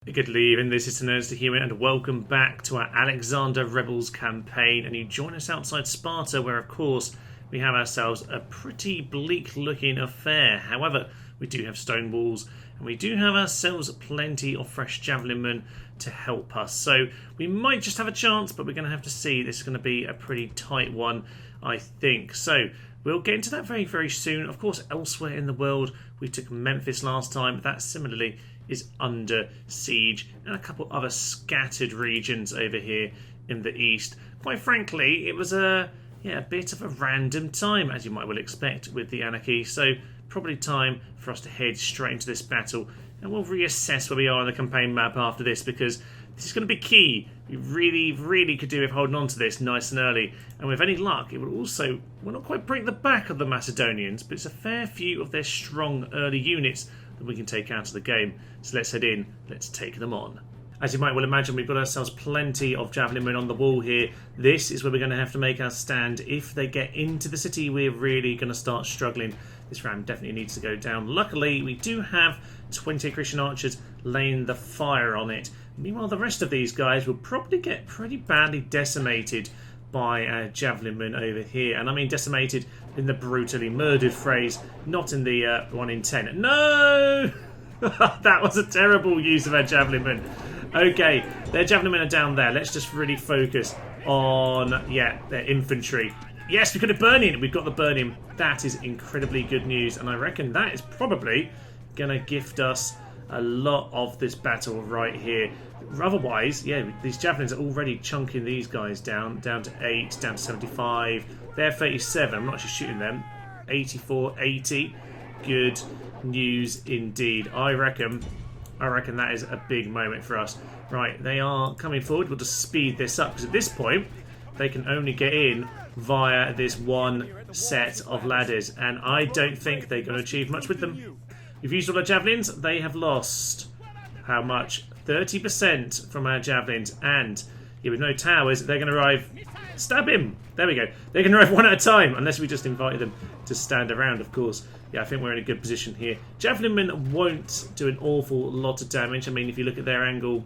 Good evening, this is Nerds to Human, and welcome back to our Alexander Rebels campaign. And you join us outside Sparta, where, of course, we have ourselves a pretty bleak-looking affair. However, we do have stone walls, and we do have ourselves plenty of fresh javelin men to help us. So we might just have a chance, but we're going to have to see. This is going to be a pretty tight one, I think. So we'll get into that very, very soon. Of course, elsewhere in the world, we took Memphis last time. That similarly is under siege, and a couple other scattered regions over here in the east. Quite frankly, it was a bit of a random time, as you might well expect with the anarchy. So probably time for us to head straight into this battle, and we'll reassess where we are on the campaign map after this, because this is going to be key. We really could do with holding on to this nice and early, and with any luck, it will also, well, not quite break the back of the Macedonians, but it's a fair few of their strong early units that we can take out of the game. So let's head in, let's take them on. As you might well imagine, we've got ourselves plenty of javelin men on the wall here. This is where we're going to have to make our stand. If they get into the city, we're really going to start struggling. This ram definitely needs to go down. Luckily, we do have 28 Christian archers laying the fire on it. Meanwhile, the rest of these guys will probably get pretty badly decimated by our javelin men over here. And I mean decimated in the brutally murdered phrase, not in the 1 in 10. No! That was a terrible use of our javelin men. Okay, their javelin men are down there. Let's just really focus on, their infantry. Yes, we could have burning. We've got the burning. That is incredibly good news, and I reckon that is probably going to gift us a lot of this battle right here. Otherwise, these javelins are already chunking these guys down to 8, down to 75. They're 37. I'm not actually shooting them. 84, 80. Good news indeed. I reckon that is a big moment for us. Right, they are coming forward. We'll just speed this up, because at this point they can only get in via this one set of ladders, and I don't think they're going to achieve much with them. We've used all our javelins. They have lost how much? 30% from our javelins, and with no towers, they're going to arrive. Stab him! There we go. They can arrive one at a time, unless we just invited them to stand around, of course. I think we're in a good position here. Javelin men won't do an awful lot of damage. I mean, if you look at their angle,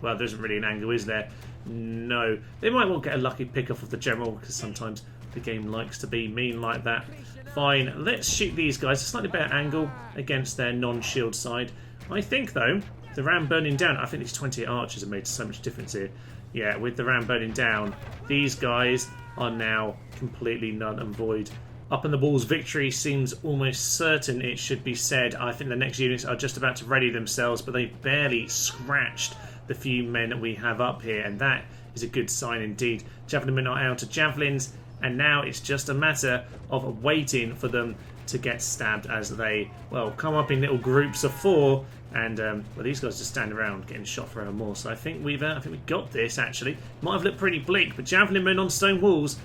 well, there isn't really an angle, is there? No. They might well get a lucky pick-off of the general, because sometimes the game likes to be mean like that. Fine, let's shoot these guys. A slightly better angle against their non-shield side. I think, though, the ram burning down, I think these 28 archers have made so much difference here. Yeah, with the ram burning down, these guys are now completely null and void. Up on the walls, victory seems almost certain, it should be said. I think the next units are just about to ready themselves, but they've barely scratched the few men that we have up here, and that is a good sign indeed. Javelin men are out of javelins, and now it's just a matter of waiting for them to get stabbed as they, come up in little groups of 4, and these guys just stand around getting shot forever more. So I think we got this. Actually, might have looked pretty bleak, but javelin men on stone walls,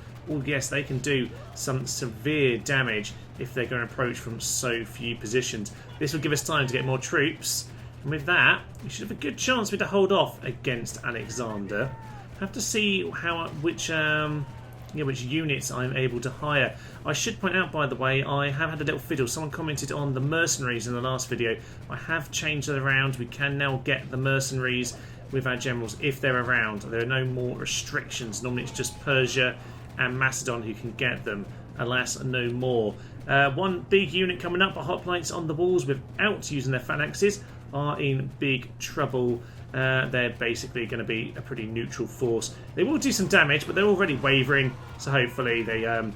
yes, they can do some severe damage if they're going to approach from so few positions. This will give us time to get more troops, and with that, we should have a good chance to hold off against Alexander. Have to see which units I'm able to hire. I should point out, by the way, I have had a little fiddle. Someone commented on the mercenaries in the last video. I have changed it around. We can now get the mercenaries with our generals if they're around. There are no more restrictions. Normally it's just Persia and Macedon who can get them. Alas, no more. One big unit coming up, hoplites on the walls without using their phalanxes are in big trouble. They're basically going to be a pretty neutral force. They will do some damage, but they're already wavering, so hopefully they're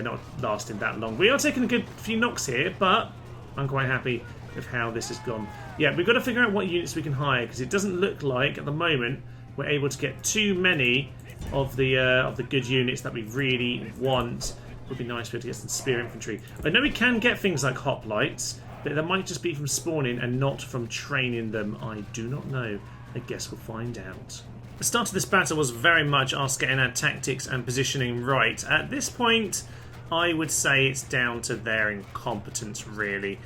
not lasting that long. We are taking a good few knocks here, but I'm quite happy with how this has gone. We've got to figure out what units we can hire, because it doesn't look like at the moment we're able to get too many of the good units that we really want. It would be nice to be able to get some spear infantry. I know we can get things like hoplites, but that might just be from spawning and not from training them. I do not know. I guess we'll find out. The start of this battle was very much us getting our tactics and positioning right. At this point, I would say it's down to their incompetence, really.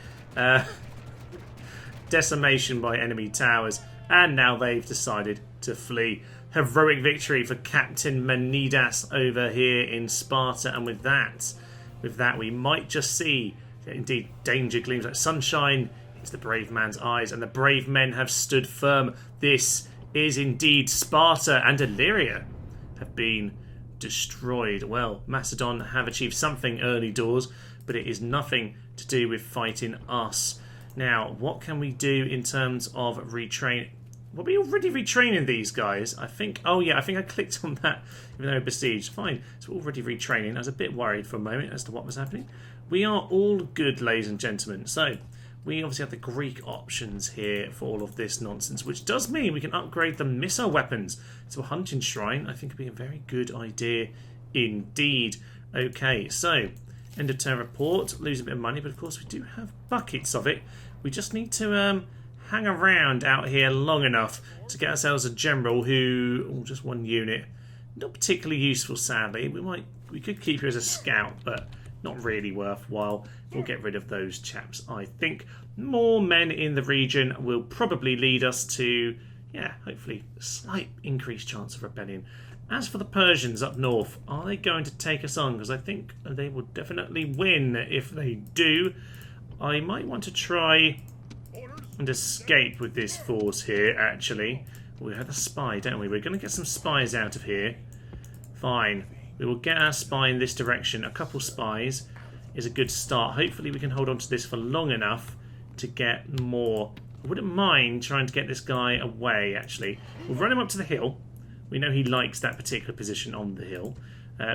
Decimation by enemy towers, and now they've decided to flee. Heroic victory for Captain Menidas over here in Sparta, and with that we might just see, indeed, danger gleams like sunshine is the brave man's eyes, and the brave men have stood firm. This is indeed Sparta, and Illyria have been destroyed. Well, Macedon have achieved something early doors, but it is nothing to do with fighting us. Now, what can we do in terms of retrain? Were we already retraining these guys? I think, oh yeah, I think I clicked on that, even though besieged. Fine, so we're already retraining. I was a bit worried for a moment as to what was happening. We are all good, ladies and gentlemen. So, we obviously have the Greek options here for all of this nonsense, which does mean we can upgrade the missile weapons to a hunting shrine. I think it'd be a very good idea indeed. Okay, so, end of turn report, lose a bit of money, but of course we do have buckets of it. We just need to hang around out here long enough to get ourselves a general who, oh, just one unit, not particularly useful sadly. We could keep you as a scout, but not really worthwhile. We'll get rid of those chaps. I think more men in the region will probably lead us to, yeah, hopefully a slight increased chance of rebellion. As for the Persians up north, are they going to take us on? Because I think they will definitely win. If they do, I might want to try and escape with this force here, actually. We have a spy, don't we? We're going to get some spies out of here. Fine. We will get our spy in this direction. A couple spies is a good start. Hopefully we can hold on to this for long enough to get more. I wouldn't mind trying to get this guy away, actually. We'll run him up to the hill. We know he likes that particular position on the hill.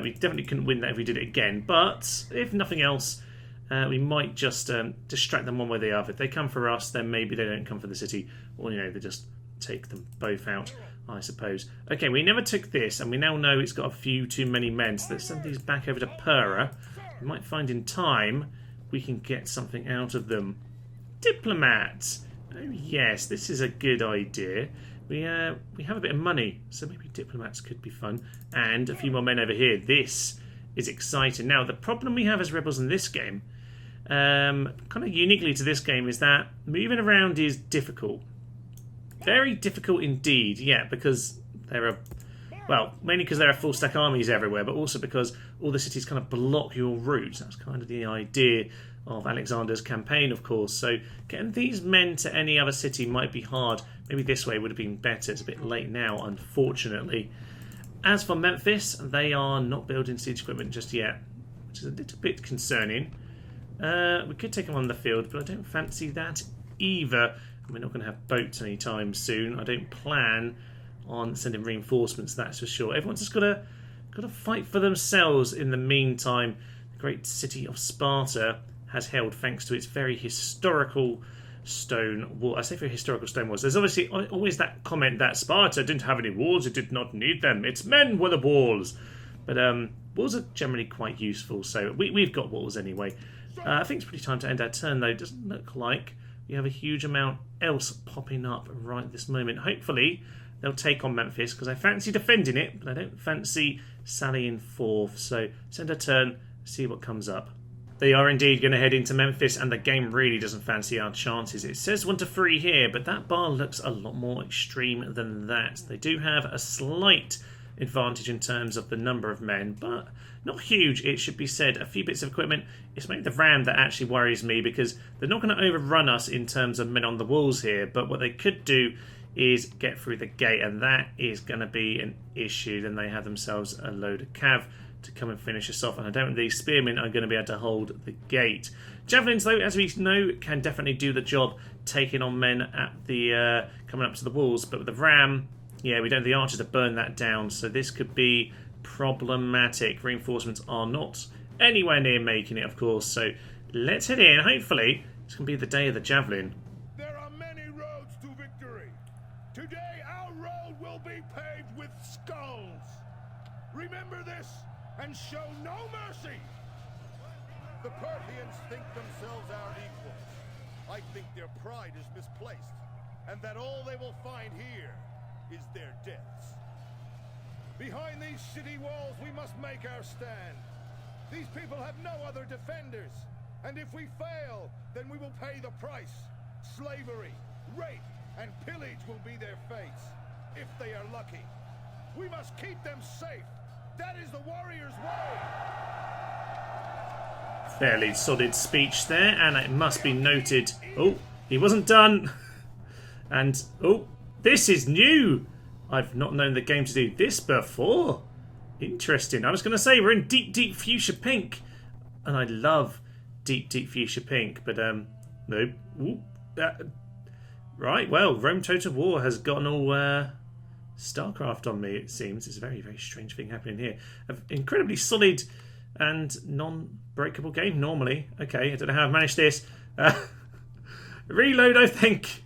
We definitely couldn't win that if we did it again. But if nothing else, we might just distract them one way or the other. If they come for us, then maybe they don't come for the city. Or, you know, they just take them both out, I suppose. Okay, we never took this, and we now know it's got a few too many men. So let's send these back over to Pera. We might find in time we can get something out of them. Diplomats! Oh yes, this is a good idea. We have a bit of money, so maybe diplomats could be fun. And a few more men over here. This is exciting. Now, the problem we have as rebels in this game, kind of uniquely to this game, is that moving around is difficult. Very difficult indeed, yeah, because there are, well, mainly because there are full stack armies everywhere, but also because all the cities kind of block your routes. That's kind of the idea of Alexander's campaign, of course. So getting these men to any other city might be hard. Maybe this way would have been better. It's a bit late now, unfortunately. As for Memphis, they are not building siege equipment just yet, which is a little bit concerning. We could take them on the field, but I don't fancy that either. We're not going to have boats anytime soon. I don't plan on sending reinforcements, that's for sure. Everyone's just got to fight for themselves in the meantime. The great city of Sparta has held thanks to its very historical stone wall. I say very historical stone walls. There's obviously always that comment that Sparta didn't have any walls, it did not need them. Its men were the walls. But walls are generally quite useful, so we've got walls anyway. I think it's pretty time to end our turn, though. It doesn't look like we have a huge amount else popping up right this moment. Hopefully they'll take on Memphis, because I fancy defending it, but I don't fancy sallying forth. So send a turn, see what comes up. They are indeed going to head into Memphis, and the game really doesn't fancy our chances. It says 1 to 3 here, but that bar looks a lot more extreme than that. They do have a slight advantage in terms of the number of men, but not huge, it should be said. A few bits of equipment. It's mainly the ram that actually worries me, because they're not going to overrun us in terms of men on the walls here, but what they could do is get through the gate, and that is going to be an issue. Then they have themselves a load of cav to come and finish us off, and I don't think these spearmen are going to be able to hold the gate. Javelins, though, as we know, can definitely do the job, taking on men at the coming up to the walls, but with the ram, yeah, we don't have the archers to burn that down, so this could be problematic. Reinforcements are not anywhere near making it, of course, so let's head in. Hopefully it's going to be the day of the javelin. There are many roads to victory. Today our road will be paved with skulls. Remember this and show no mercy. The Parthians think themselves our equals. I think their pride is misplaced, and that all they will find here is their deaths. Behind these city walls we must make our stand. These people have no other defenders, and if we fail, then we will pay the price. Slavery, rape, and pillage will be their fates, if they are lucky. We must keep them safe. That is the warrior's way. Fairly solid speech there, and it must be noted. Oh, He wasn't done. And, oh, this is new. I've not known the game to do this before. Interesting. I was going to say we're in deep, deep fuchsia pink. And I love deep, deep fuchsia pink. But, no. Ooh, right, well, Rome Total War has gotten all StarCraft on me, it seems. It's a very, very strange thing happening here. An incredibly solid and non-breakable game, normally. Okay, I don't know how I've managed this. Reload, I think.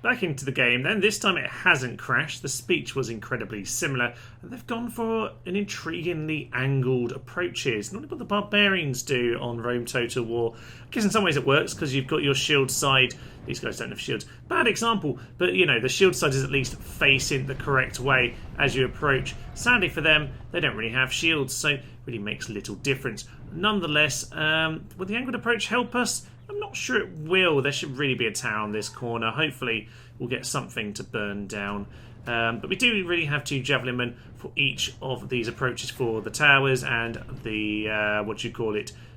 Back into the game then. This time it hasn't crashed. The speech was incredibly similar. And they've gone for an intriguingly angled approaches. Not what the barbarians do on Rome Total War. I guess in some ways it works because you've got your shield side. These guys don't have shields. Bad example. But, you know, the shield side is at least facing the correct way as you approach. Sadly for them, they don't really have shields. So it really makes little difference. Nonetheless, will the angled approach help us? I'm not sure it will. There should really be a tower on this corner. Hopefully we'll get something to burn down. But we do really have 2 javelin men for each of these approaches for the towers and the,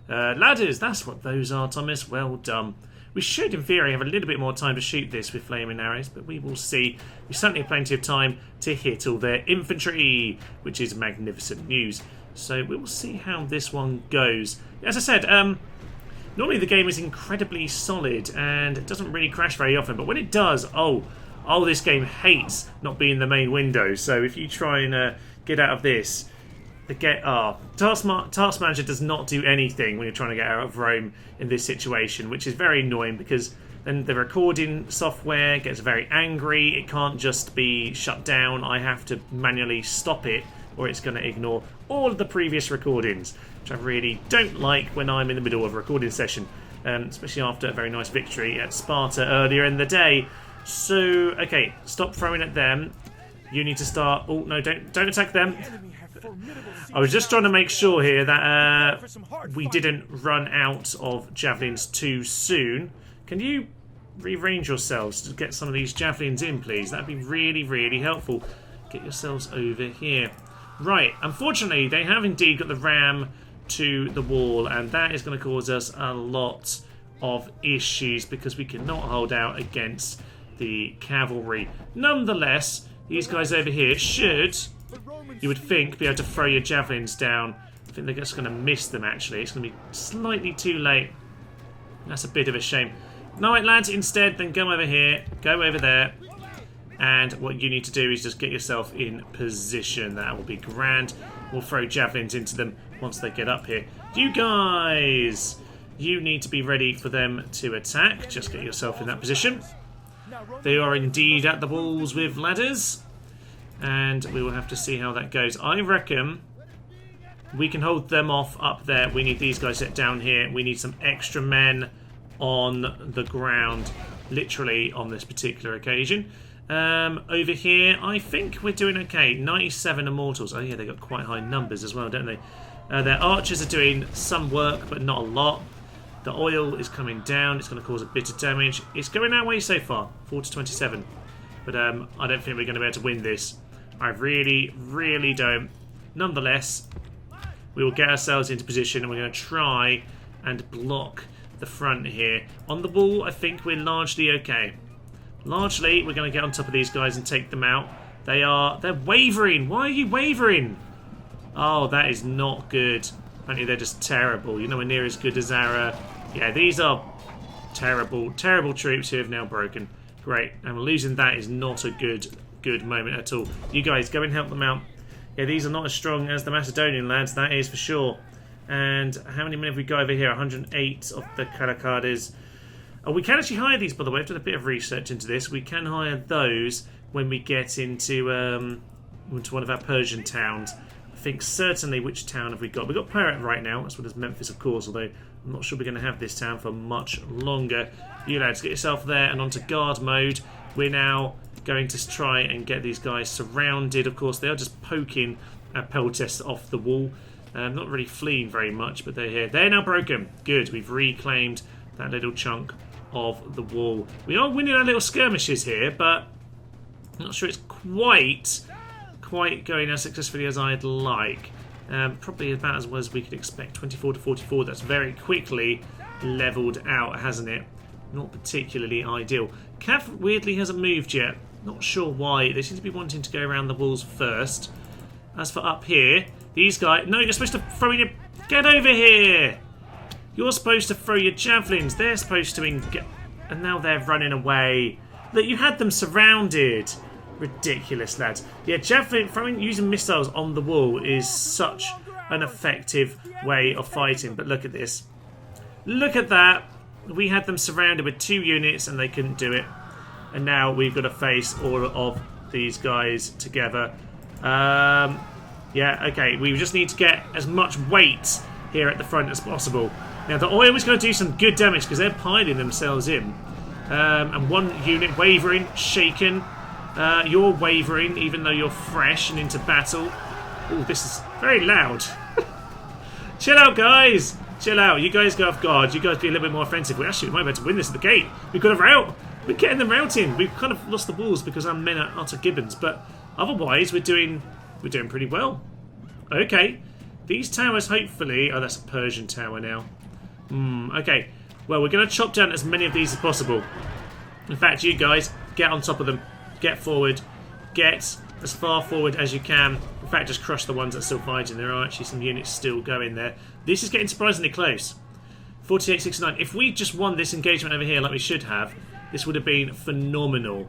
ladders. That's what those are, Thomas. Well done. We should, in theory, have a little bit more time to shoot this with flaming arrows, but we will see. We certainly have plenty of time to hit all their infantry, which is magnificent news. So we will see how this one goes. As I said, normally the game is incredibly solid and it doesn't really crash very often, but when it does, oh, this game hates not being the main window. So if you try and get out of this, Task Manager does not do anything when you're trying to get out of Rome in this situation, which is very annoying because then the recording software gets very angry. It can't just be shut down. I have to manually stop it or it's going to ignore all of the previous recordings, which I really don't like when I'm in the middle of a recording session, especially after a very nice victory at Sparta earlier in the day. So, okay, stop throwing at them. You need to start... Oh, no, don't attack them. I was just trying to make sure here that we didn't run out of javelins too soon. Can you rearrange yourselves to get some of these javelins in, please? That'd be really, really helpful. Get yourselves over here. Right, unfortunately, they have indeed got the ram to the wall, and that is going to cause us a lot of issues because we cannot hold out against the cavalry. Nonetheless, these guys over here should, you would think, be able to throw your javelins down. I think they're just going to miss them, actually. It's going to be slightly too late. That's a bit of a shame. No, right, lads, instead, then go over here, go over there. And what you need to do is just get yourself in position. That will be grand. We'll throw javelins into them once they get up here. You guys, you need to be ready for them to attack. Just get yourself in that position. They are indeed at the walls with ladders. And we will have to see how that goes. I reckon we can hold them off up there. We need these guys set down here. We need some extra men on the ground, literally on this particular occasion. Over here, I think we're doing okay. 97 immortals. Oh yeah, they got quite high numbers as well, don't they? Their archers are doing some work, but not a lot. The oil is coming down. It's going to cause a bit of damage. It's going our way so far, 4 to 27. But I don't think we're going to be able to win this. I really, really don't. Nonetheless, we will get ourselves into position and we're going to try and block the front here. On the wall, I think we're largely okay. Largely, we're going to get on top of these guys and take them out. They're wavering. Why are you wavering? Oh, that is not good. Apparently, they're just terrible. You're nowhere near as good as our... yeah, these are terrible, terrible troops who have now broken. Great. And losing that is not a good moment at all. You guys, go and help them out. Yeah, these are not as strong as the Macedonian lads, that is for sure. And how many men have we got over here? 108 of the Kalakades. Oh, we can actually hire these, by the way. I've done a bit of research into this. We can hire those when we get into one of our Persian towns. I think certainly which town have we got? We've got Pirate right now, as well as Memphis, of course, although I'm not sure we're going to have this town for much longer. You lads, get yourself there and onto guard mode. We're now going to try and get these guys surrounded. Of course, they are just poking our peltasts off the wall. Not really fleeing very much, but they're here. They're now broken. Good, we've reclaimed that little chunk of the wall. We are winning our little skirmishes here, but I'm not sure it's quite going as successfully as I'd like. Probably about as well as we could expect. 24 to 44. That's very quickly leveled out, hasn't it? Not particularly ideal. Cav weirdly hasn't moved yet. Not sure why. They seem to be wanting to go around the walls first. As for up here, these guys... No, you're supposed to throw in your... Get over here! You're supposed to throw your javelins. They're supposed to... And now they're running away. Look, you had them surrounded. Ridiculous, lads. Yeah, javelin throwing, using missiles on the wall is such an effective way of fighting. But look at this. Look at that. We had them surrounded with 2 units and they couldn't do it. And now we've got to face all of these guys together. Yeah, okay. We just need to get as much weight here at the front as possible. Now, the oil is going to do some good damage because they're piling themselves in. And one unit wavering, shaken. You're wavering even though you're fresh and into battle. Oh, this is very loud. Chill out, guys. Chill out. You guys go off guard. You guys be a little bit more offensive. We might be able to win this at the gate. We've got a rout. We're getting them routing. We've kind of lost the walls because our men are utter gibbons. But otherwise, we're doing pretty well. Okay. These towers, hopefully... Oh, that's a Persian tower now. Okay. Well, we're going to chop down as many of these as possible. In fact, you guys, get on top of them. Get forward. Get as far forward as you can. In fact, just crush the ones that are still fighting. There are actually some units still going there. This is getting surprisingly close. 48-69. If we just won this engagement over here like we should have, this would have been phenomenal.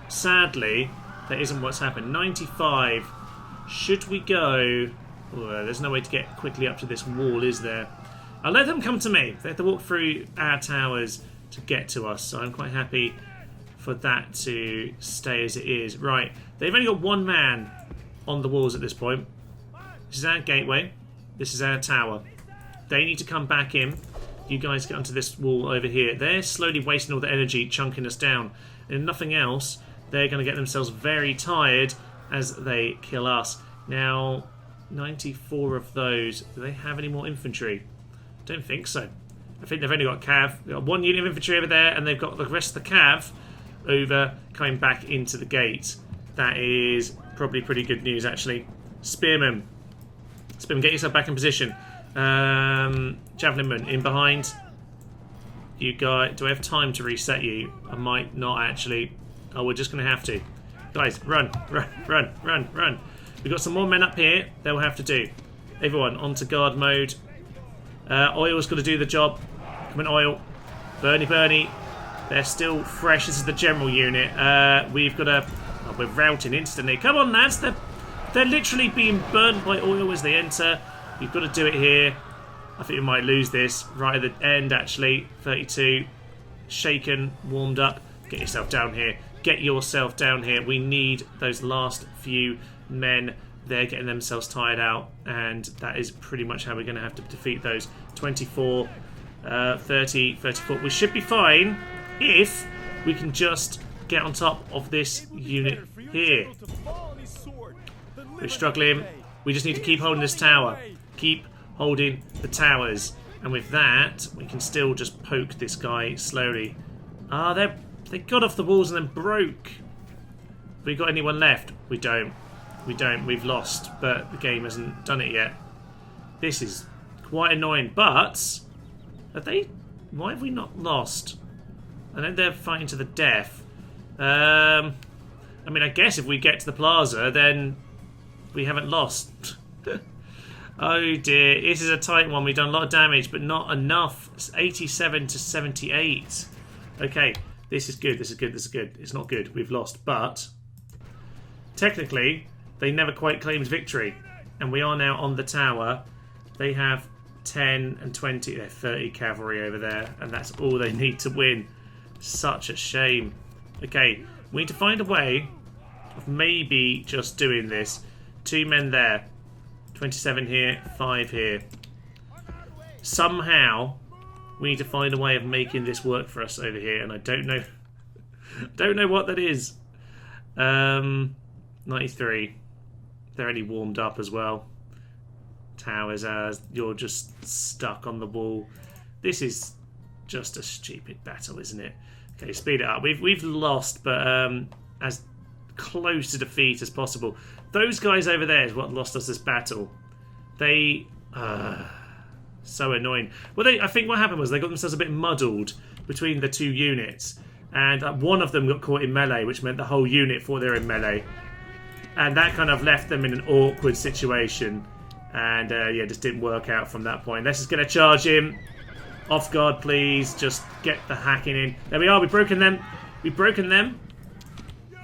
Sadly, that isn't what's happened. 95. Should we go... Oh, there's no way to get quickly up to this wall, is there? I'll let them come to me. They have to walk through our towers to get to us, so I'm quite happy for that to stay as it is. Right, they've only got 1 man on the walls at this point. This is our gateway. This is our tower. They need to come back in. You guys get onto this wall over here. They're slowly wasting all the energy, chunking us down. And if nothing else, they're going to get themselves very tired as they kill us. Now, 94 of those. Do they have any more infantry? Don't think so. I think they've only got cav. They've got 1 unit of infantry over there, and they've got the rest of the cav over coming back into the gate. That is probably pretty good news, actually. Spearmen. Spearmen, get yourself back in position. Javelinmen in behind. You guys, do I have time to reset you? I might not actually. Oh, we're just going to have to. Guys, run, run, run, run, run. We've got some more men up here. They'll have to do. Everyone, onto guard mode. Oil's got to do the job. Come on, Oil. Bernie, Bernie. They're still fresh. This is the general unit. We've got to... Oh, we're routing instantly. Come on, lads. They're literally being burnt by Oil as they enter. You've got to do it here. I think we might lose this right at the end, actually. 32. Shaken, warmed up. Get yourself down here. Get yourself down here. We need those last few men. They're getting themselves tired out, and that is pretty much how we're going to have to defeat those. 24, 30, 34. We should be fine if we can just get on top of this unit here. We're struggling. We just need to keep holding this tower. Keep holding the towers. And with that, we can still just poke this guy slowly. Ah, they got off the walls and then broke. Have we got anyone left? We don't. We don't. We've lost, but the game hasn't done it yet. This is quite annoying, but... Are they... Why have we not lost? I know they're fighting to the death. I mean, I guess if we get to the plaza, then we haven't lost. Oh dear, this is a tight one. We've done a lot of damage, but not enough. It's 87 to 78. Okay, this is good, this is good, this is good. It's not good, we've lost, but... Technically, they never quite claimed victory. And we are now on the tower. They have 10 and 20, 30 cavalry over there, and that's all they need to win. Such a shame. Okay, we need to find a way of maybe just doing this. 2 men there. 27 here, 5 here. Somehow, we need to find a way of making this work for us over here, and I don't know... don't know what that is. 93. They're already warmed up as well. Towers, you're just stuck on the wall. This is just a stupid battle, isn't it? Okay, speed it up. We've lost, but as close to defeat as possible. Those guys over there is what lost us this battle. They so annoying. Well, I think what happened was they got themselves a bit muddled between the two units. And one of them got caught in melee, which meant the whole unit thought they were in melee. And that kind of left them in an awkward situation. And yeah, just didn't work out from that point. Let's just get a charge in. Off guard, please. Just get the hacking in. There we are. We've broken them. We've broken them.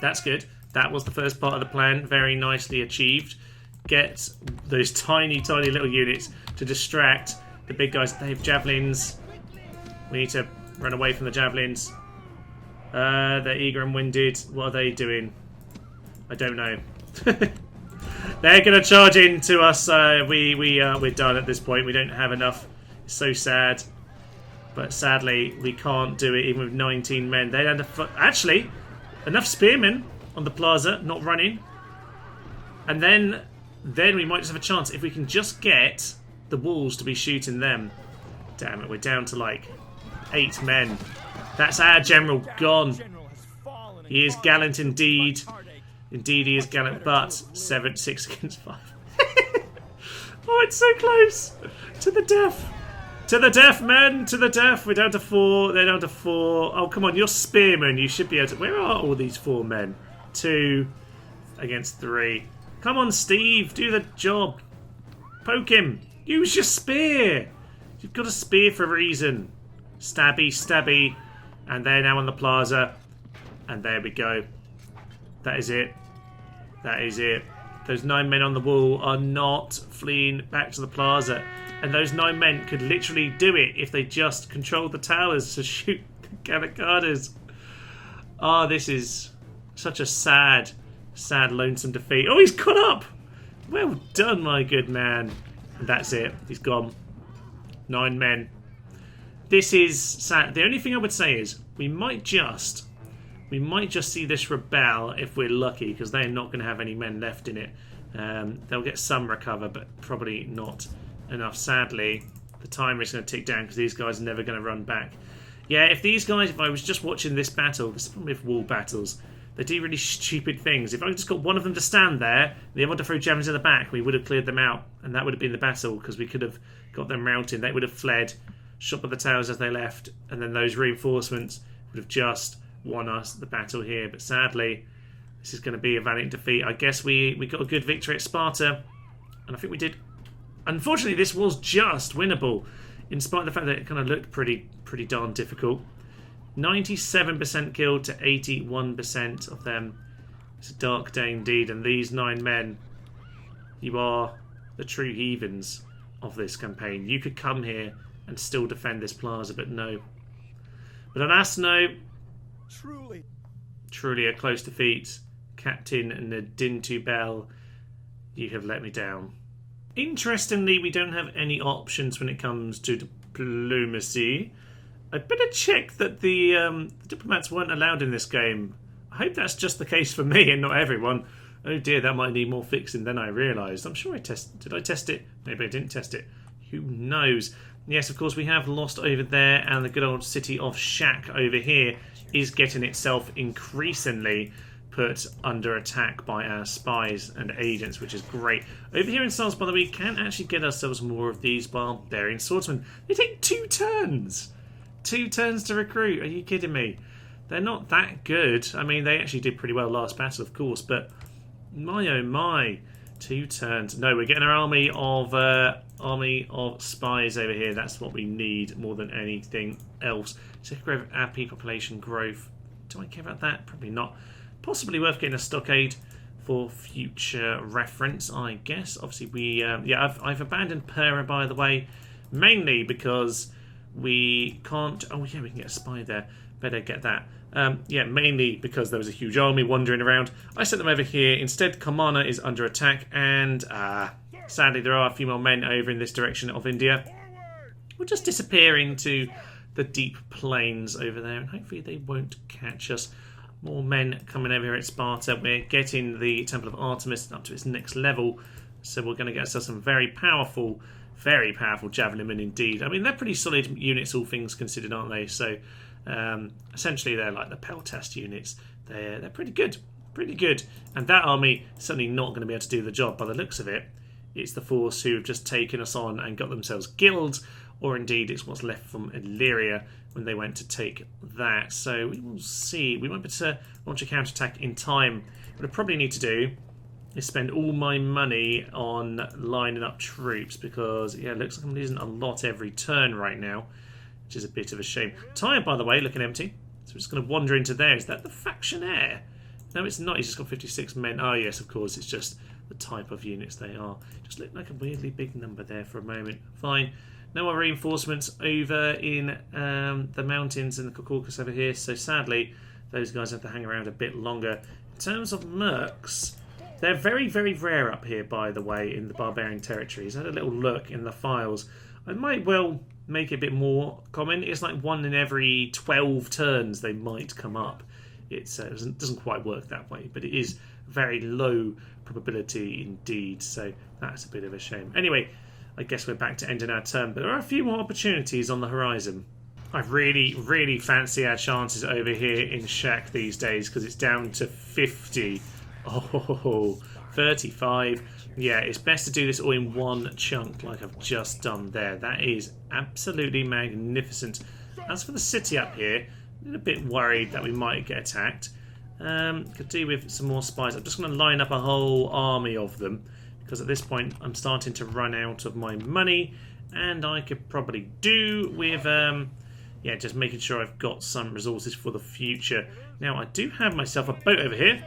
That's good. That was the first part of the plan. Very nicely achieved. Get those tiny, tiny little units to distract the big guys. They have javelins. We need to run away from the javelins. They're eager and winded. What are they doing? I don't know. They're going to charge into us. We're done at this point. We don't have enough. It's so sad. But sadly, we can't do it even with 19 men. They had actually enough spearmen on the plaza, not running. And then we might just have a chance if we can just get the walls to be shooting them. Damn it, we're down to like 8 men. That's our general gone. He is gallant indeed. Indeed, he is gallant, but 6 against 5. Oh, it's so close to the death. To the death, men! To the death! We're down to 4. They're down to 4. Oh, come on, you're spearmen. You should be able to... Where are all these 4 men? 2 against 3. Come on, Steve. Do the job. Poke him. Use your spear. You've got a spear for a reason. Stabby, stabby. And they're now on the plaza. And there we go. That is it. That is it. Those 9 men on the wall are not fleeing back to the plaza. And those 9 men could literally do it if they just controlled the towers to shoot the Gallicadas. Oh, this is such a sad, sad, lonesome defeat. Oh, he's caught up! Well done, my good man. And that's it. He's gone. 9 men. This is sad. The only thing I would say is we might just see this rebel if we're lucky, because they're not going to have any men left in it. They'll get some recover, but probably not enough. Sadly, the timer is going to tick down because these guys are never going to run back. Yeah, if I was just watching this battle, this is probably with wall battles, they do really stupid things. If I just got one of them to stand there, the other one to throw javelins in the back, we would have cleared them out, and that would have been the battle, because we could have got them routed. They would have fled, shot by the towers as they left, and then those reinforcements would have just won us the battle here. But sadly, this is going to be a valiant defeat. I guess we got a good victory at Sparta, and I think we did. Unfortunately, this was just winnable, in spite of the fact that it kind of looked pretty darn difficult. 97% killed to 81% of them. It's a dark day indeed, and these 9 men, you are the true heathens of this campaign. You could come here and still defend this plaza, but no. But alas, no. Truly a close defeat. Captain Nadintu Bell, you have let me down. Interestingly, we don't have any options when it comes to diplomacy. I'd better check that the diplomats weren't allowed in this game. I hope that's just the case for me and not everyone. Oh dear, that might need more fixing than I realised. I'm sure I tested. Did I test it? Maybe I didn't test it. Who knows? Yes, of course, we have lost over there, and the good old city of Shak over here is getting itself increasingly put under attack by our spies and agents, which is great. Over here in Stars, by the way, we can actually get ourselves more of these barbarian swordsmen. They take 2 turns. 2 turns to recruit. Are you kidding me? They're not that good. I mean, they actually did pretty well last battle, of course, but my oh my. 2 turns. No, we're getting our army of spies over here. That's what we need more than anything else. Take care of our population growth. Do I care about that? Probably not. Possibly worth getting a stockade for future reference, I guess. Obviously, I've abandoned Pera, by the way, mainly because we can't. Oh yeah, we can get a spy there. Better get that. Mainly because there was a huge army wandering around. I sent them over here. Instead, Kamana is under attack, and sadly, there are a few more men over in this direction of India. We'll just disappear into the deep plains over there, and hopefully they won't catch us. More men coming over here at Sparta. We're getting the Temple of Artemis up to its next level, so we're going to get ourselves some very powerful javelin men indeed. I mean, they're pretty solid units, all things considered, aren't they? So essentially, they're like the Peltast units. They're pretty good, And that army is certainly not going to be able to do the job by the looks of it. It's the force who have just taken us on and got themselves killed or indeed it's what's left from Illyria when they went to take that. So we will see. We won't be able to launch a counterattack in time. What I probably need to do is spend all my money on lining up troops because, yeah, it looks like I'm losing a lot every turn right now, which is a bit of a shame. Tyre, by the way, looking empty. So we're just going to wander into there. Is that the Factionaire? No, it's not. He's just got 56 men. Oh, yes, of course. It's just the type of units they are. Just look like a weirdly big number there for a moment. Fine. No more reinforcements over in the mountains in the Caucasus over here. So sadly, those guys have to hang around a bit longer. In terms of mercs, they're very, very rare up here, by the way, in the barbarian territories. I had a little look in the files. I might well make it a bit more common. It's like 1 in every 12 turns they might come up. It doesn't quite work that way, but it is very low probability indeed, so that's a bit of a shame. Anyway, I guess we're back to ending our turn, but there are a few more opportunities on the horizon. I really, really fancy our chances over here in Shak these days because it's down to 50. Oh, 35. Yeah, it's best to do this all in one chunk like I've just done there. That is absolutely magnificent. As for the city up here, I'm a bit worried that we might get attacked. Could do with some more spies. I'm just going to line up a whole army of them because at this point I'm starting to run out of my money, and I could probably do with yeah, just making sure I've got some resources for the future. Now I do have myself a boat over here.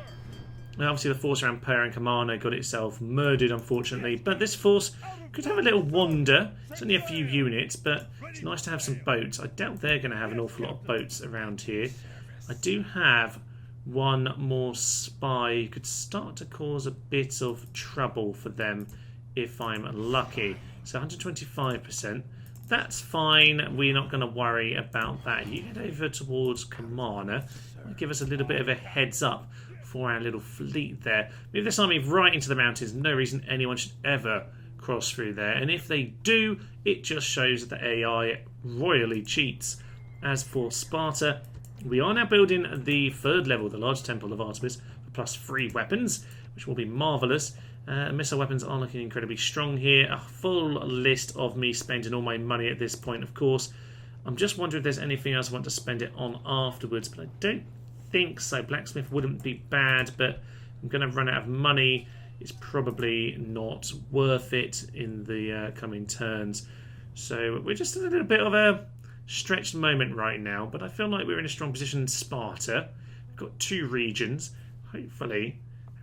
Now, obviously the force around Per and Kamano got itself murdered, unfortunately, but this force could have a little wander. It's only a few units, but it's nice to have some boats. I doubt they're going to have an awful lot of boats around here. I do have one more spy who could start to cause a bit of trouble for them if I'm lucky. So 125%. That's fine. We're not going to worry about that. You head over towards Kamana. Give us a little bit of a heads up for our little fleet there. Move this army right into the mountains. No reason anyone should ever cross through there. And if they do, it just shows that the AI royally cheats. As for Sparta, we are now building the 3rd level, the large temple of Artemis, for +3 weapons, which will be marvellous. Missile weapons are looking incredibly strong here. A full list of me spending all my money at this point, of course. I'm just wondering if there's anything else I want to spend it on afterwards, but I don't think so. Blacksmith wouldn't be bad, but I'm going to run out of money. It's probably not worth it in the coming turns. So we're just in a little bit of a stretched moment right now, but I feel like we're in a strong position in Sparta. We've got 2 regions. Hopefully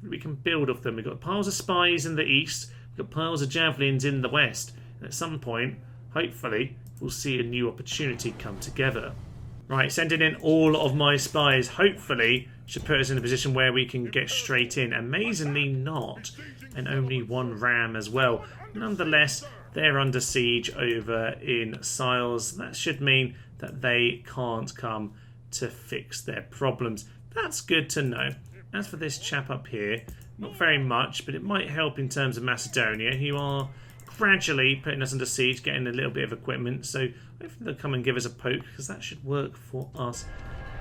we can build off them. We've got piles of spies in the east. We've got piles of javelins in the west. And at some point, hopefully, we'll see a new opportunity come together. Right, sending in all of my spies, hopefully, should put us in a position where we can get straight in. Amazingly not, and only 1 ram as well. Nonetheless, they're under siege over in Siles. That should mean that they can't come to fix their problems. That's good to know. As for this chap up here, not very much, but it might help in terms of Macedonia, who are gradually putting us under siege, getting a little bit of equipment. So hopefully they'll come and give us a poke, because that should work for us.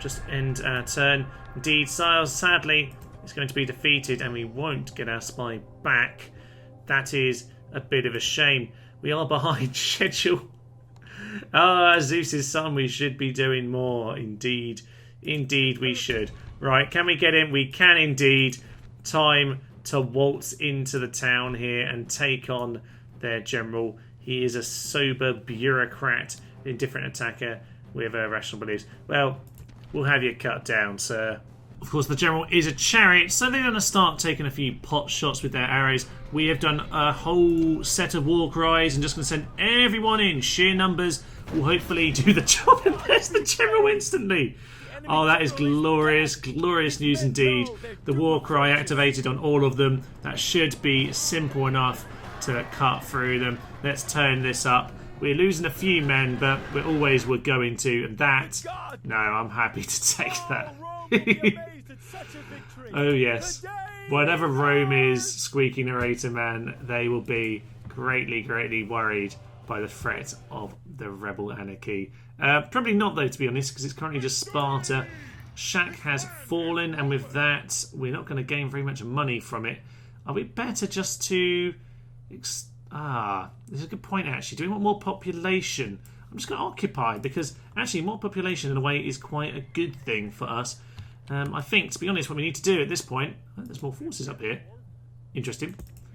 Just end our turn. Indeed, Siles, sadly, is going to be defeated, and we won't get our spy back. That is a bit of a shame. We are behind schedule. Ah, Zeus's son, we should be doing more. Indeed. Indeed we should. Right, can we get in? We can indeed. Time to waltz into the town here and take on their general. He is a sober bureaucrat, indifferent attacker with rational beliefs. Well, we'll have you cut down, sir. Of course, the general is a chariot, so they're going to start taking a few pot shots with their arrows. We have done a whole set of war cries and just going to send everyone in. Sheer numbers will hopefully do the job, and there's the general instantly. Oh, that is glorious, glorious news indeed. The war cry activated on all of them. That should be simple enough to cut through them. Let's turn this up. We're losing a few men, but we're going to. And that, no, I'm happy to take that. Oh, yes. Whatever Rome is, squeaky narrator man, they will be greatly, greatly worried by the threat of the rebel anarchy. Probably not, though, to be honest, because it's currently just Sparta. Shak has fallen, and with that, we're not going to gain very much money from it. Are we better just to... This is a good point, actually. Do we want more population? I'm just going to occupy, because actually more population in a way is quite a good thing for us. I think, to be honest, what we need to do at this point... Oh, there's more forces up here. Interesting.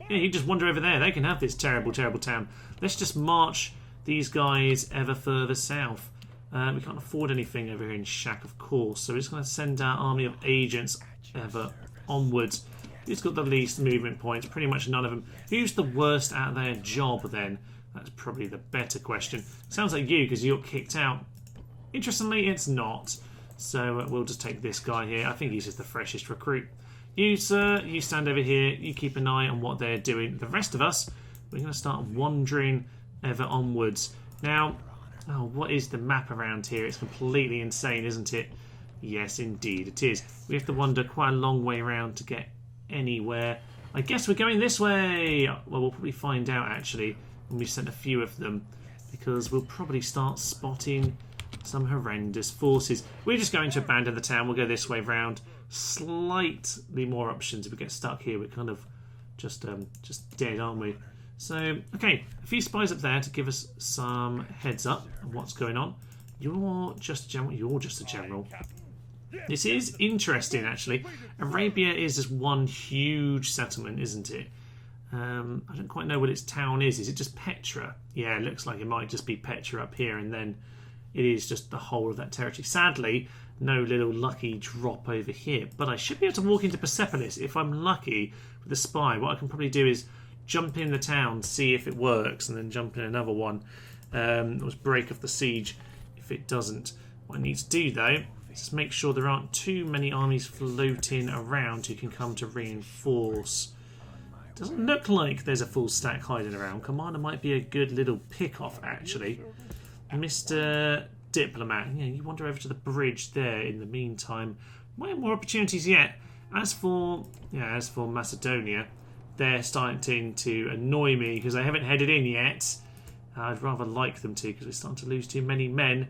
Yeah, you just wander over there. They can have this terrible, terrible town. Let's just march these guys ever further south. We can't afford anything over here in Shak, of course. So we're just going to send our army of agents ever onwards. Who's got the least movement points? Pretty much none of them. Who's the worst at their job, then? That's probably the better question. Sounds like you, because you got kicked out. Interestingly, it's not. So we'll just take this guy here. I think he's just the freshest recruit. You, sir, you stand over here. You keep an eye on what they're doing. The rest of us, we're going to start wandering ever onwards. Now, oh, what is the map around here? It's completely insane, isn't it? Yes, indeed, it is. We have to wander quite a long way around to get anywhere. I guess we're going this way. Well, we'll probably find out, actually, when we've sent a few of them, because we'll probably start spotting some horrendous forces. We're just going to abandon the town. We'll go this way round. Slightly more options. If we get stuck here, we're kind of just dead, aren't we? So, okay, a few spies up there to give us some heads up on what's going on. You're just a general. You're just a general. This is interesting, actually. Arabia is just one huge settlement, isn't it? I don't quite know what its town is. Is it just Petra? Yeah, it looks like it might just be Petra up here, and then it is just the whole of that territory. Sadly, no little lucky drop over here. But I should be able to walk into Persepolis if I'm lucky with a spy. What I can probably do is jump in the town, see if it works, and then jump in another one. Or break off the siege if it doesn't. What I need to do, though, is just make sure there aren't too many armies floating around who can come to reinforce. Doesn't look like there's a full stack hiding around. Commander might be a good little pick-off, actually. Mr. Diplomat, yeah, you wander over to the bridge there in the meantime. Might have more opportunities yet. As for Macedonia, they're starting to annoy me because they haven't headed in yet. I'd rather like them to, because we're starting to lose too many men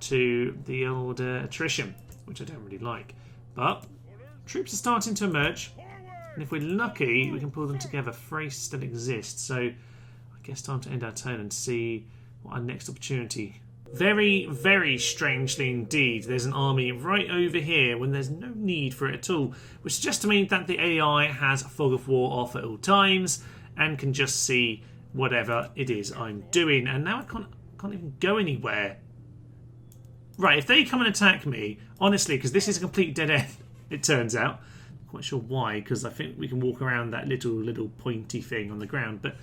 to the old attrition, which I don't really like. But troops are starting to emerge, and if we're lucky, we can pull them together. Thrace still exists, so I guess time to end our turn and see what our next opportunity. Very, very strangely indeed, there's an army right over here when there's no need for it at all, which suggests to me that the AI has fog of war off at all times and can just see whatever it is I'm doing. And now I can't even go anywhere. Right, if they come and attack me, honestly, because this is a complete dead end, it turns out. I'm quite sure why, because I think we can walk around that little pointy thing on the ground, but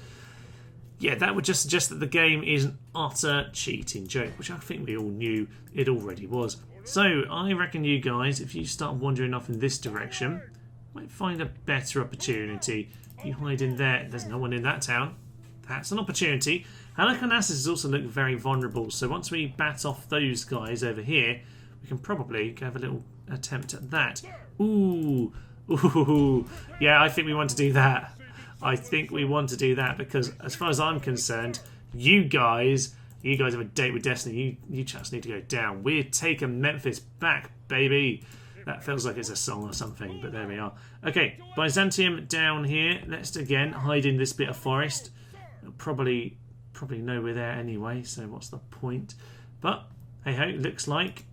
yeah, that would just suggest that the game is an utter cheating joke, which I think we all knew it already was. So I reckon you guys, if you start wandering off in this direction, might find a better opportunity. You hide in there. There's no one in that town. That's an opportunity. Halicarnassus also look very vulnerable, so once we bat off those guys over here, we can probably have a little attempt at that. Ooh. Yeah, I think we want to do that. I think we want to do that because, as far as I'm concerned, you guys have a date with destiny. You chaps need to go down. We're taking Memphis back, baby. That feels like it's a song or something, but there we are. Okay, Byzantium down here. Let's again hide in this bit of forest. Probably know we're there anyway, so what's the point? But hey ho, looks like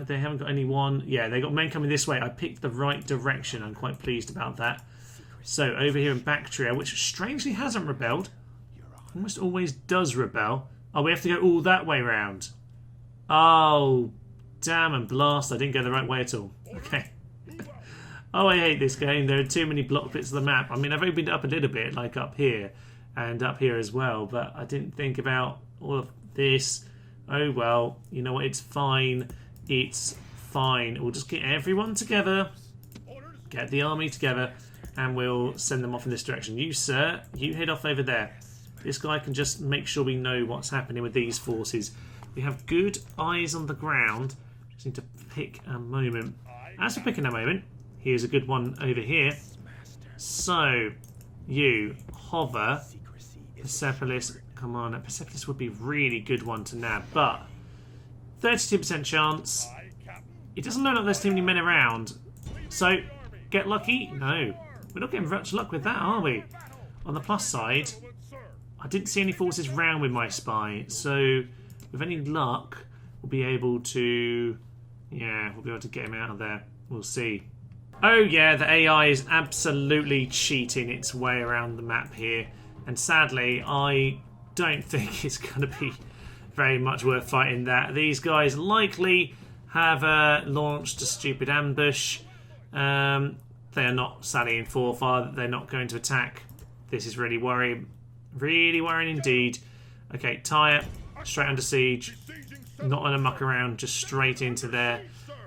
they haven't got anyone. Yeah, they got men coming this way. I picked the right direction. I'm quite pleased about that. So over here in Bactria, which strangely hasn't rebelled, almost always does rebel. Oh, we have to go all that way round. Oh, damn and blast! I didn't go the right way at all. Okay. Oh, I hate this game. There are too many block bits of the map. I mean, I've opened it up a little bit, like up here and up here as well, but I didn't think about all of this. Oh well, you know what? It's fine. It's fine. We'll just get everyone together, get the army together, and we'll send them off in this direction. You, sir, you head off over there. This guy can just make sure we know what's happening with these forces. We have good eyes on the ground. Just need to pick a moment. As we're picking a moment, here's a good one over here. So, you hover. Persepolis, come on. Persepolis would be a really good one to nab, but 32% chance. It doesn't look like there's too many men around. So, get lucky? No. We're not getting much luck with that, are we? On the plus side, I didn't see any forces round with my spy, so with any luck, we'll be able to... Yeah, we'll be able to get him out of there. We'll see. Oh yeah, the AI is absolutely cheating its way around the map here. And sadly, I don't think it's going to be very much worth fighting that. These guys likely have launched a stupid ambush. They are not sallying forth. They're not going to attack. This is really worrying. Really worrying indeed. Okay, Tyre, straight under siege. Not going to muck around, just straight into there.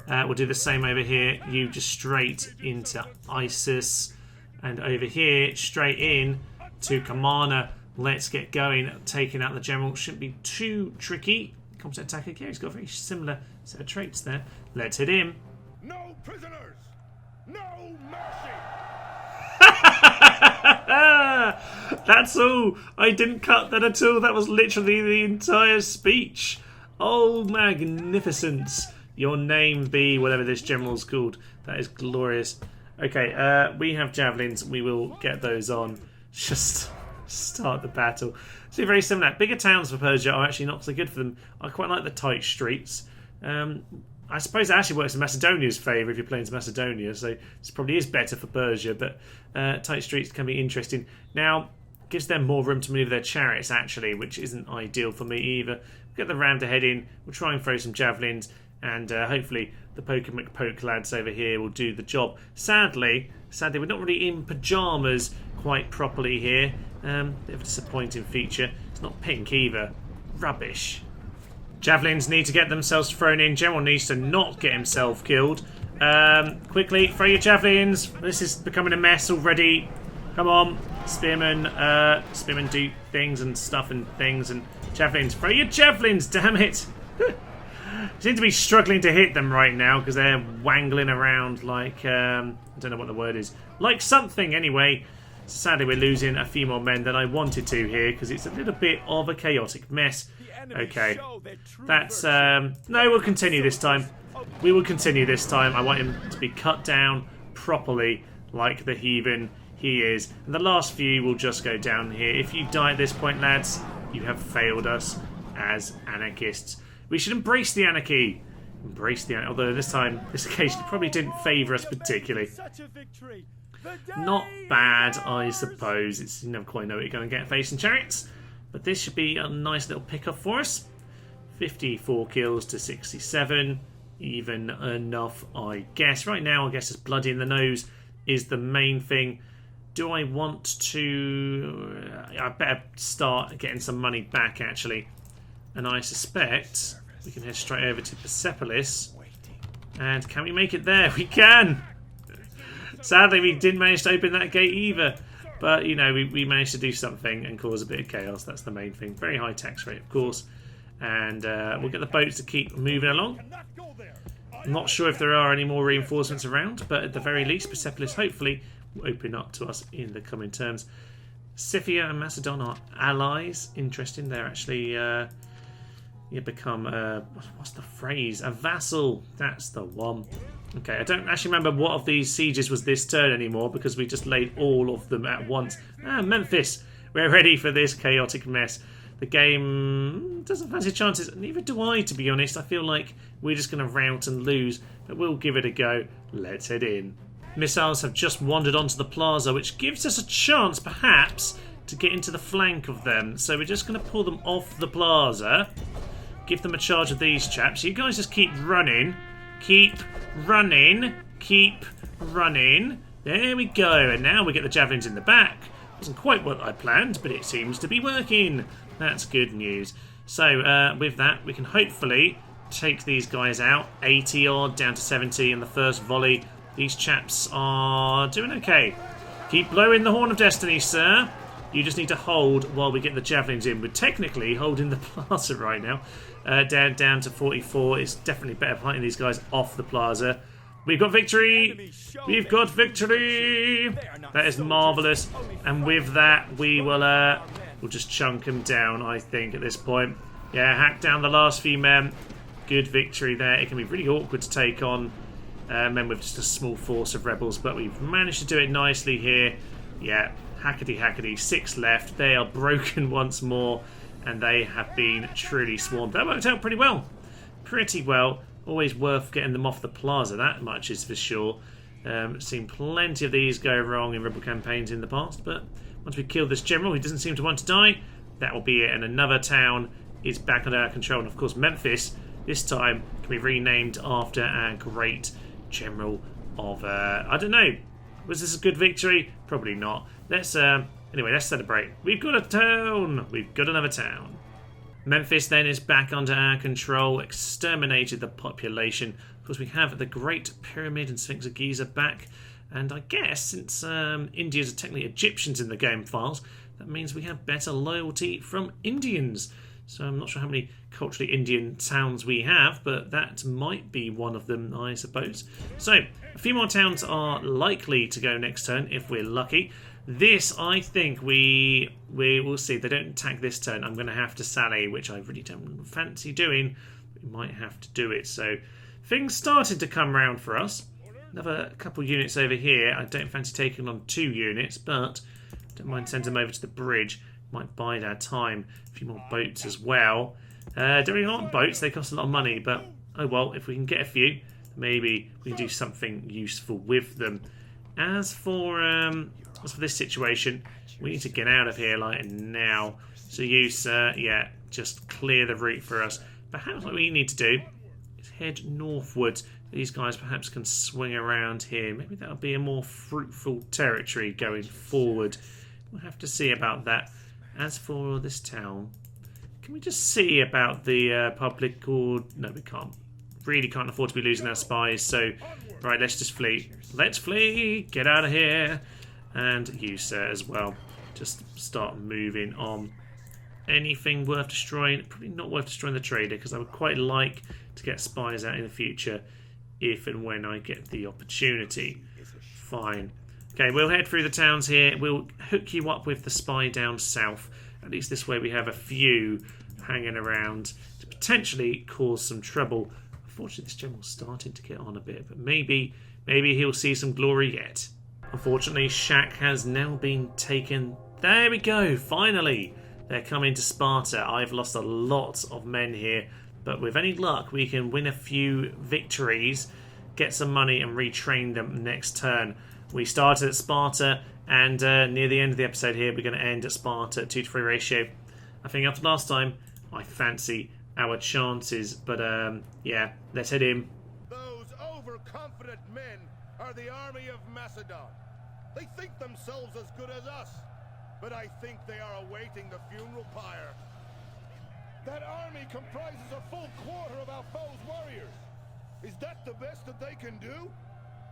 We'll do the same over here. You just straight into ISIS. And over here, straight in to Kamana. Let's get going. Taking out the general shouldn't be too tricky. Competent attacker. Okay, he's got a very similar set of traits there. Let's hit him. No prisoners! No mercy! That's all. I didn't cut that at all. That was literally the entire speech. Oh, magnificence. Your name be whatever this general's called. That is glorious. Okay, we have javelins. We will get those on. Just start the battle. So very similar. Bigger towns for Persia are actually not so good for them. I quite like the tight streets. I suppose it actually works in Macedonia's favour if you're playing to Macedonia, so this probably is better for Persia, but tight streets can be interesting. Now, gives them more room to move their chariots, actually, which isn't ideal for me either. We'll get the ram to head in, we'll try and throw some javelins, and hopefully the Poke McPoke lads over here will do the job. Sadly, we're not really in pyjamas quite properly here. Bit of a disappointing feature. It's not pink either. Rubbish. Javelins need to get themselves thrown in. General needs to not get himself killed. Quickly, throw your javelins. This is becoming a mess already. Come on, spearmen. Spearmen do things and stuff and things and javelins. Throw your javelins, damn it! Seem to be struggling to hit them right now because they're wangling around like I don't know what the word is. Like something anyway. Sadly, we're losing a few more men than I wanted to here because it's a little bit of a chaotic mess. Okay, that's no. We'll continue this time. We will continue this time. I want him to be cut down properly, like the heathen he is. And the last few will just go down here. If you die at this point, lads, you have failed us as anarchists. We should embrace the anarchy. Embrace the anarchy. Although this time, this occasion probably didn't favour us particularly. Not bad, I suppose. It's, you never quite know what you're going to get facing chariots. But this should be a nice little pickup for us. 54 kills to 67. Even enough, I guess. Right now, I guess it's bloody in the nose is the main thing. Do I want to... I better start getting some money back, actually. And I suspect we can head straight over to Persepolis. And can we make it there? We can! Sadly, we didn't manage to open that gate either. But, you know, we managed to do something and cause a bit of chaos. That's the main thing. Very high tax rate, of course. And we'll get the boats to keep moving along. I'm not sure if there are any more reinforcements around, but at the very least, Persepolis hopefully will open up to us in the coming terms. Scythia and Macedon are allies. Interesting. They're actually become, what's the phrase? A vassal. That's the one. Okay, I don't actually remember what of these sieges was this turn anymore because we just laid all of them at once. Memphis. We're ready for this chaotic mess. The game doesn't fancy chances. Neither do I, to be honest. I feel like we're just going to rout and lose, but we'll give it a go. Let's head in. Missiles have just wandered onto the plaza, which gives us a chance, perhaps, to get into the flank of them. So we're just going to pull them off the plaza, give them a charge of these chaps. You guys just keep running. Keep running. Keep running. There we go. And now we get the javelins in the back. Wasn't quite what I planned, but it seems to be working. That's good news. So with that, we can hopefully take these guys out. 80 odd down to 70 in the first volley. These chaps are doing okay. Keep blowing the horn of destiny, sir. You just need to hold while we get the javelins in. We're technically holding the plaza right now. Down to 44. It's definitely better fighting these guys off the plaza. We've got victory! We've got victory! That is marvellous. And with that, we will we'll just chunk them down, I think, at this point. Yeah, hack down the last few men. Good victory there. It can be really awkward to take on men with just a small force of rebels, but we've managed to do it nicely here. Yeah, Hackety hackety, 6 left. They are broken once more, and they have been truly swarmed. That worked out pretty well. Pretty well. Always worth getting them off the plaza, that much is for sure. Seen plenty of these go wrong in rebel campaigns in the past, but once we kill this general who doesn't seem to want to die, that will be it, and another town is back under our control. And of course Memphis, this time, can be renamed after our great general of, I don't know, was this a good victory? Probably not. Let's, anyway, let's celebrate. We've got a town! We've got another town. Memphis then is back under our control, exterminated the population. Of course, we have the Great Pyramid and Sphinx of Giza back. And I guess, since Indians are technically Egyptians in the game files, that means we have better loyalty from Indians. So I'm not sure how many culturally Indian towns we have, but that might be one of them, I suppose. So, a few more towns are likely to go next turn, if we're lucky. This, I think, we will see. If they don't attack this turn, I'm going to have to sally, which I really don't fancy doing. We might have to do it. So, things started to come round for us. Another couple units over here. I don't fancy taking on 2 units, but don't mind sending them over to the bridge. Might bide our time. A few more boats as well. Don't really want boats. They cost a lot of money, but oh well. If we can get a few, maybe we can do something useful with them. As for this situation, we need to get out of here like now. So you, sir, yeah, just clear the route for us. Perhaps what we need to do is head northwards. These guys perhaps can swing around here. Maybe that'll be a more fruitful territory going forward. We'll have to see about that. As for this town, can we just see about the public or... No, we can't. Really can't afford to be losing our spies, so... Right, let's just flee. Let's flee! Get out of here! And you, sir, as well. Just start moving on. Anything worth destroying? Probably not worth destroying the trader, because I would quite like to get spies out in the future if and when I get the opportunity. Fine. Okay, we'll head through the towns here. We'll hook you up with the spy down south. At least this way we have a few hanging around to potentially cause some trouble. Unfortunately, this general's starting to get on a bit, but maybe he'll see some glory yet. Unfortunately, Shak has now been taken. There we go, finally. They're coming to Sparta. I've lost a lot of men here, but with any luck, we can win a few victories, get some money, and retrain them next turn. We started at Sparta, and near the end of the episode here, we're going to end at Sparta at 2-to-3 ratio. I think after last time, I fancy our chances, but yeah, let's head in. Those overconfident men are the army of Macedon. They think themselves as good as us, but I think they are awaiting the funeral pyre. That army comprises a full quarter of our foe's warriors. Is that the best that they can do?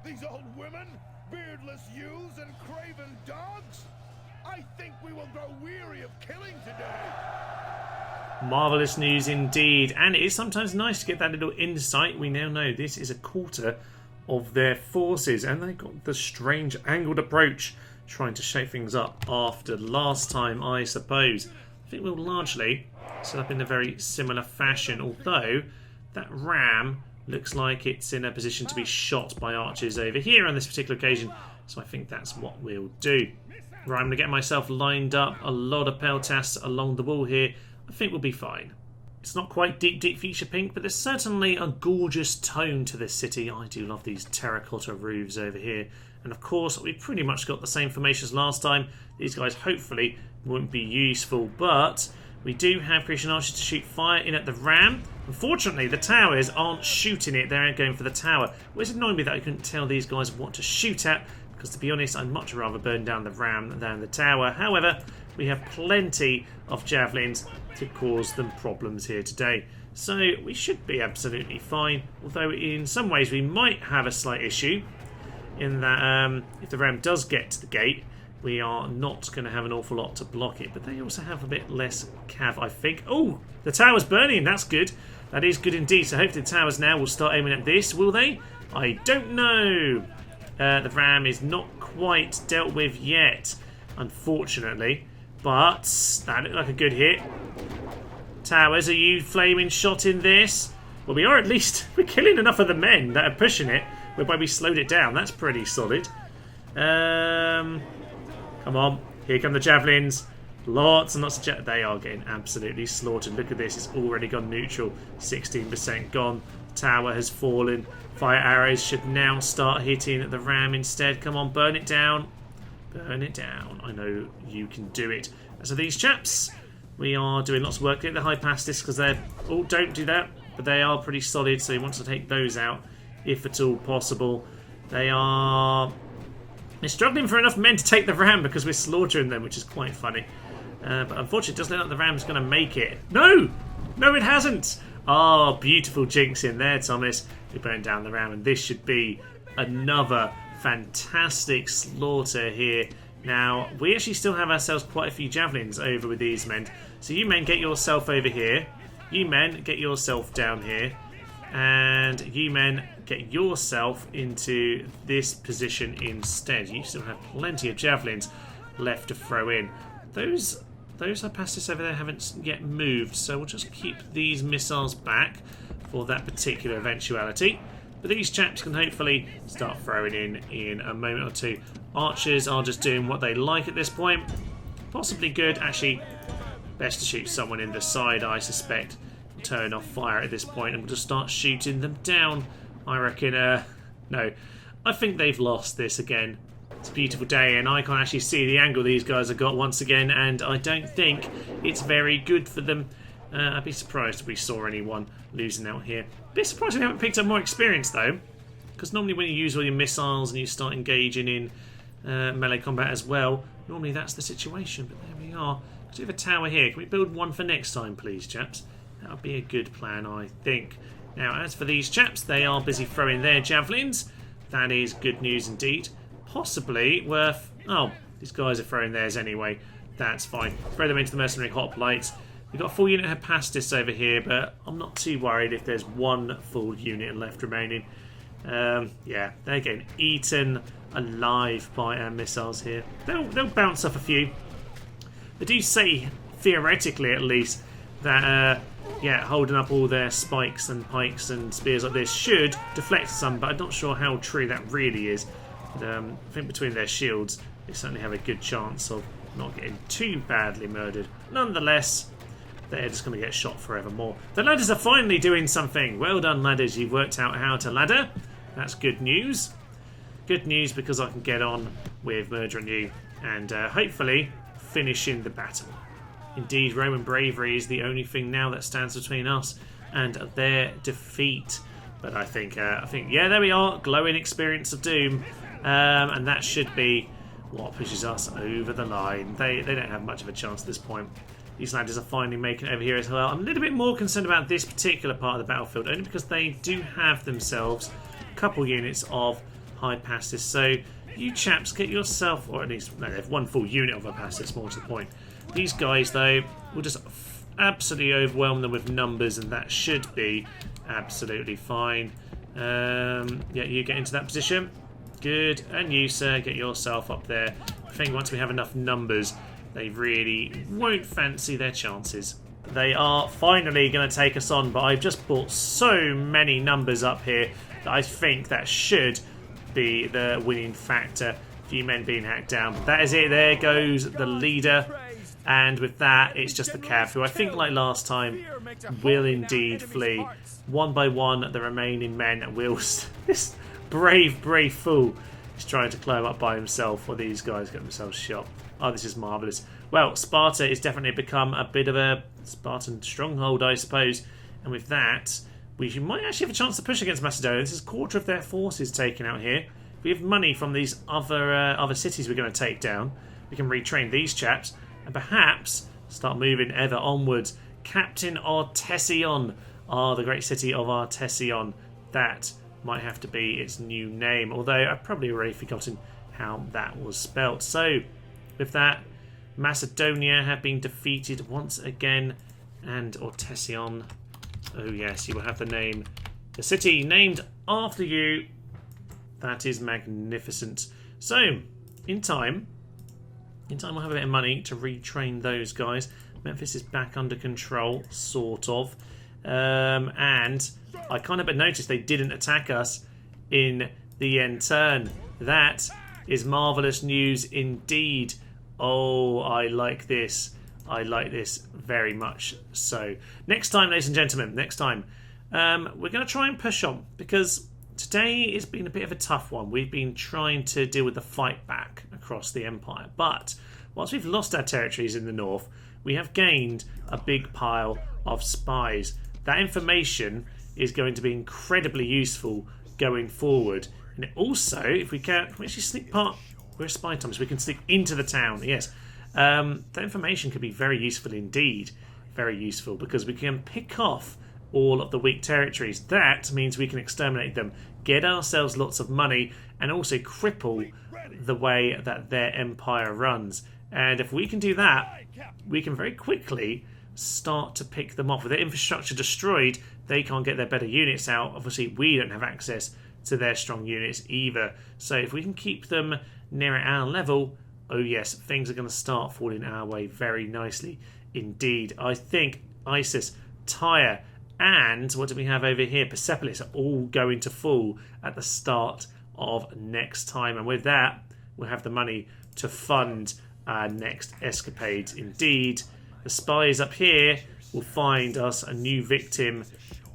These old women, beardless youths, and craven dogs? I think we will grow weary of killing today. Marvellous news indeed, and it is sometimes nice to get that little insight. We now know this is a quarter of their forces, and they got the strange angled approach, trying to shake things up after last time, I suppose. I think we'll largely set up in a very similar fashion, although that ram looks like it's in a position to be shot by archers over here on this particular occasion, so I think that's what we'll do. Right, I'm going to get myself lined up, a lot of peltasts along the wall here. I think we'll be fine. It's not quite deep fuchsia pink, but there's certainly a gorgeous tone to this city. I do love these terracotta roofs over here. And of course, we've pretty much got the same formation as last time. These guys hopefully won't be useful, but we do have Christian archers to shoot fire in at the ram. Unfortunately, the towers aren't shooting it. They're going for the tower. Which annoyed me that I couldn't tell these guys what to shoot at, because to be honest, I'd much rather burn down the ram than the tower. However, we have plenty of javelins to cause them problems here today. So we should be absolutely fine, although in some ways we might have a slight issue in that if the ram does get to the gate, we are not going to have an awful lot to block it. But they also have a bit less cav, I think. Oh, the tower's burning. That's good. That is good indeed. So hopefully the towers now will start aiming at this, will they? I don't know. The ram is not quite dealt with yet, unfortunately. But that looked like a good hit. Towers, are you flaming shot in this? Well, we are at least... We're killing enough of the men that are pushing it, whereby we slowed it down. That's pretty solid. Come on. Here come the javelins. Lots and lots of they are getting absolutely slaughtered. Look at this, it's already gone neutral. 16% gone. The tower has fallen. Fire arrows should now start hitting the ram instead. Come on, burn it down. Burn it down. I know you can do it. So these chaps, we are doing lots of work. Get the high past this because they're... Oh, don't do that. But they are pretty solid, so you want to take those out if at all possible. They're struggling for enough men to take the ram because we're slaughtering them, which is quite funny. But unfortunately, it doesn't look like the ram's going to make it. No! No, it hasn't! Oh, beautiful jinx in there, Thomas. We burned down the ram, and this should be another fantastic slaughter here. Now, we actually still have ourselves quite a few javelins over with these men. So you men, get yourself over here. You men, get yourself down here. And you men, get yourself into this position instead. You still have plenty of javelins left to throw in. Those Hypastics over there haven't yet moved, so we'll just keep these missiles back for that particular eventuality. But these chaps can hopefully start throwing in a moment or two. Archers are just doing what they like at this point. Possibly good. Actually, best to shoot someone in the side, I suspect. Turn off fire at this point and we'll just start shooting them down. I reckon, no. I think they've lost this again. It's a beautiful day and I can't actually see the angle these guys have got once again, and I don't think it's very good for them. I'd be surprised if we saw anyone losing out here. Bit surprised we haven't picked up more experience though, because normally when you use all your missiles and you start engaging in melee combat as well, normally that's the situation, but there we are. We have a tower here. Can we build one for next time, please, chaps? That would be a good plan, I think. Now, as for these chaps, they are busy throwing their javelins. That is good news indeed. Possibly worth... Oh, these guys are throwing theirs anyway. That's fine. Throw them into the mercenary hoplites. We've got a full unit of Hypastics over here, but I'm not too worried if there's one full unit left remaining. Yeah, they're getting eaten alive by our missiles here. They'll bounce off a few. They do say, theoretically at least, that yeah, holding up all their spikes and pikes and spears like this should deflect some, but I'm not sure how true that really is. But, I think between their shields, they certainly have a good chance of not getting too badly murdered. Nonetheless, they're just going to get shot forevermore. The ladders are finally doing something. Well done, ladders. You've worked out how to ladder. That's good news. Good news because I can get on with murdering you and hopefully finishing the battle. Indeed, Roman bravery is the only thing now that stands between us and their defeat. But I think, yeah, there we are. Glowing experience of doom. And that should be what pushes us over the line. They don't have much of a chance at this point. These ladders are finally making it over here as well. I'm a little bit more concerned about this particular part of the battlefield, only because they do have themselves a couple units of Hypastics. So you chaps, get yourself, or at least, no, they have one full unit of Hypastics, more to the point. These guys, though, will just absolutely overwhelm them with numbers, and that should be absolutely fine. Yeah, you get into that position. Good. And you, sir, get yourself up there. I think once we have enough numbers, they really won't fancy their chances. They are finally going to take us on, but I've just brought so many numbers up here that I think that should be the winning factor. A few men being hacked down. But that is it. There goes the leader. And with that, it's just the cav, who I think, like last time, will indeed flee. One by one, the remaining men will... This brave fool is trying to climb up by himself while these guys get themselves shot. Oh, this is marvellous. Well, Sparta has definitely become a bit of a Spartan stronghold, I suppose. And with that, we might actually have a chance to push against Macedonia. This is a quarter of their forces taken out here. We have money from these other cities we're going to take down. We can retrain these chaps and perhaps start moving ever onwards. Captain Artesion. Ah, the great city of Artesion. That might have to be its new name, although I've probably already forgotten how that was spelt. So, with that, Macedonia have been defeated once again, and Artesion, oh yes, you will have the city named after you. That is magnificent. So, in time we'll have a bit of money to retrain those guys. Memphis is back under control, sort of. And I can't help but notice they didn't attack us in the end turn. That is marvellous news indeed. Oh, I like this. I like this very much so. Next time, ladies and gentlemen, next time, we're going to try and push on, because today has been a bit of a tough one. We've been trying to deal with the fight back across the Empire, but whilst we've lost our territories in the north, we have gained a big pile of spies. That information is going to be incredibly useful going forward. And also, if we can actually sneak part... We're spy time, so we can sneak into the town, yes. That information could be very useful indeed. Very useful, because we can pick off all of the weak territories. That means we can exterminate them, get ourselves lots of money, and also cripple the way that their empire runs. And if we can do that, we can very quickly start to pick them off. With their infrastructure destroyed, they can't get their better units out. Obviously, we don't have access to their strong units either. So if we can keep them near our level, oh yes, things are going to start falling our way very nicely indeed. I think ISIS, Tyre, and what do we have over here? Persepolis are all going to fall at the start of next time. And with that, we'll have the money to fund our next escapades. Indeed, the spies up here will find us a new victim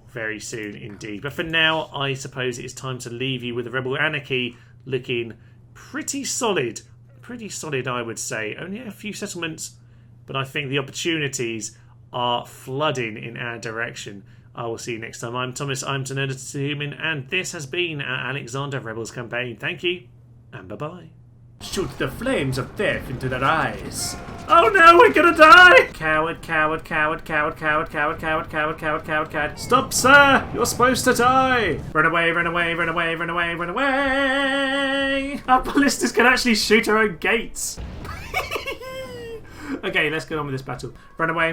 very soon indeed. But for now, I suppose it is time to leave you with the rebel anarchy looking pretty solid. Pretty solid, I would say. Only a few settlements, but I think the opportunities are flooding in our direction. I will see you next time. I'm Thomas, I'm to Human, and this has been our Alexander Rebels campaign. Thank you, and bye-bye. Shoot the flames of death into their eyes. Oh no, we're gonna die! Coward, coward, coward, coward, coward, coward, coward, coward, coward, coward, coward. Stop, sir! You're supposed to die! Run away, run away, run away, run away, run away! Our ballistas can actually shoot our own gates. Okay, let's get on with this battle. Run away.